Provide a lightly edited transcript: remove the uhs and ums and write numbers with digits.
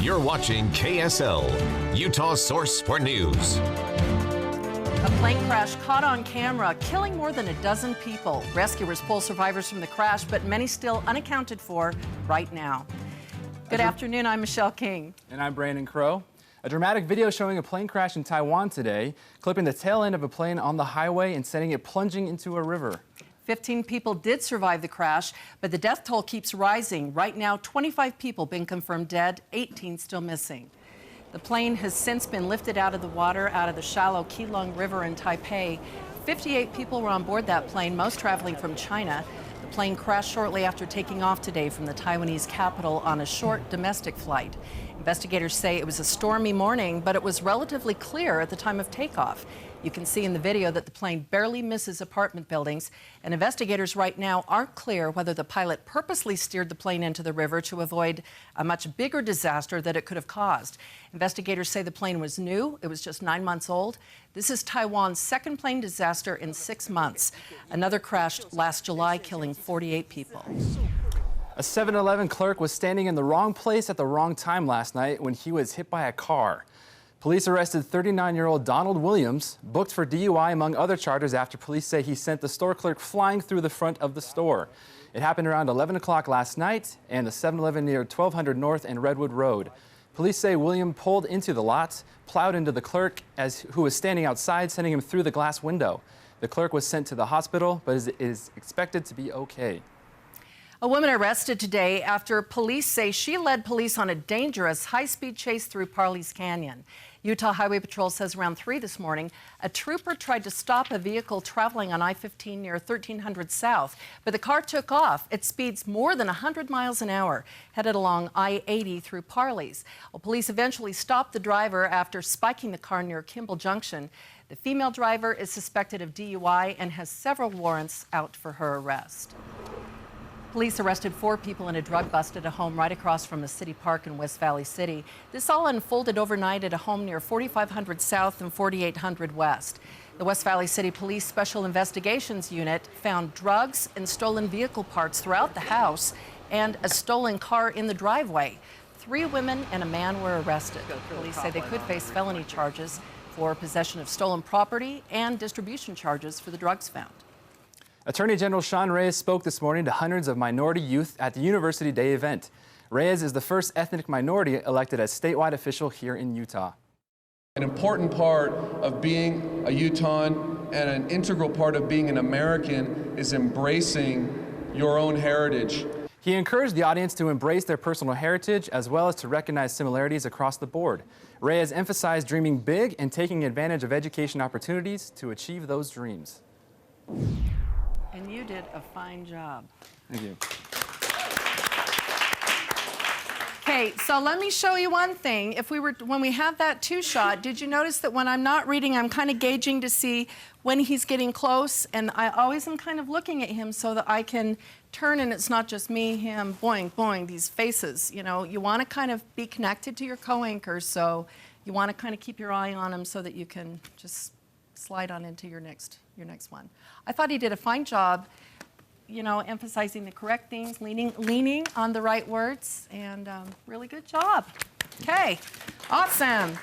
You're watching KSL, Utah's source for news. A plane crash caught on camera, killing more than a dozen people. Rescuers pull survivors from the crash, but many still unaccounted for right now. Good afternoon, I'm Michelle King. And I'm Brandon Crow. A dramatic video showing a plane crash in Taiwan today, clipping the tail end of a plane on the highway and sending it plunging into a river. 15 people did survive the crash, but the death toll keeps rising. Right now, 25 people been confirmed dead, 18 still missing. The plane has since been lifted out of the water, out of the shallow Keelung River in Taipei. 58 people were on board that plane, most traveling from China. The plane crashed shortly after taking off today from the Taiwanese capital on a short domestic flight. Investigators say it was a stormy morning, but it was relatively clear at the time of takeoff. You can see in the video that the plane barely misses apartment buildings, and investigators right now aren't clear whether the pilot purposely steered the plane into the river to avoid a much bigger disaster that it could have caused. Investigators say the plane was new. It was just 9 months old. This is Taiwan's second plane disaster in 6 months. Another crashed last July, killing 48 people. A 7-Eleven clerk was standing in the wrong place at the wrong time last night when he was hit by a car. Police arrested 39-year-old Donald Williams, booked for DUI among other charges after police say he sent the store clerk flying through the front of the store. It happened around 11 o'clock last night and the 7-Eleven near 1200 North and Redwood Road. Police say William pulled into the lot, plowed into the clerk who was standing outside, sending him through the glass window. The clerk was sent to the hospital, but is expected to be okay. A woman arrested today after police say she led police on a dangerous high-speed chase through Parley's Canyon. Utah Highway Patrol says around 3 this morning, a trooper tried to stop a vehicle traveling on I-15 near 1300 South, but the car took off at speeds more than 100 miles an hour, headed along I-80 through Parley's. Well, police eventually stopped the driver after spiking the car near Kimball Junction. The female driver is suspected of DUI and has several warrants out for her arrest. Police arrested 4 people in a drug bust at a home right across from a city park in West Valley City. This all unfolded overnight at a home near 4500 South and 4800 West. The West Valley City Police Special Investigations Unit found drugs and stolen vehicle parts throughout the house and a stolen car in the driveway. 3 women and a man were arrested. Police say they could face felony charges for possession of stolen property and distribution charges for the drugs found. Attorney General Sean Reyes spoke this morning to hundreds of minority youth at the University Day event. Reyes is the first ethnic minority elected as statewide official here in Utah. An important part of being a Utahn and an integral part of being an American is embracing your own heritage. He encouraged the audience to embrace their personal heritage as well as to recognize similarities across the board. Reyes emphasized dreaming big and taking advantage of education opportunities to achieve those dreams. And you did a fine job. Thank you. Okay, so let me show you one thing. When we have that 2-shot, did you notice that when I'm not reading, I'm kind of gauging to see when he's getting close, and I always am kind of looking at him so that I can turn and it's not just me, him, boing, boing, these faces. You know, you want to kind of be connected to your co-anchors, so you want to kind of keep your eye on him so that you can just slide on into your next one. I thought he did a fine job, you know, emphasizing the correct things, leaning on the right words, and really good job. Okay, awesome.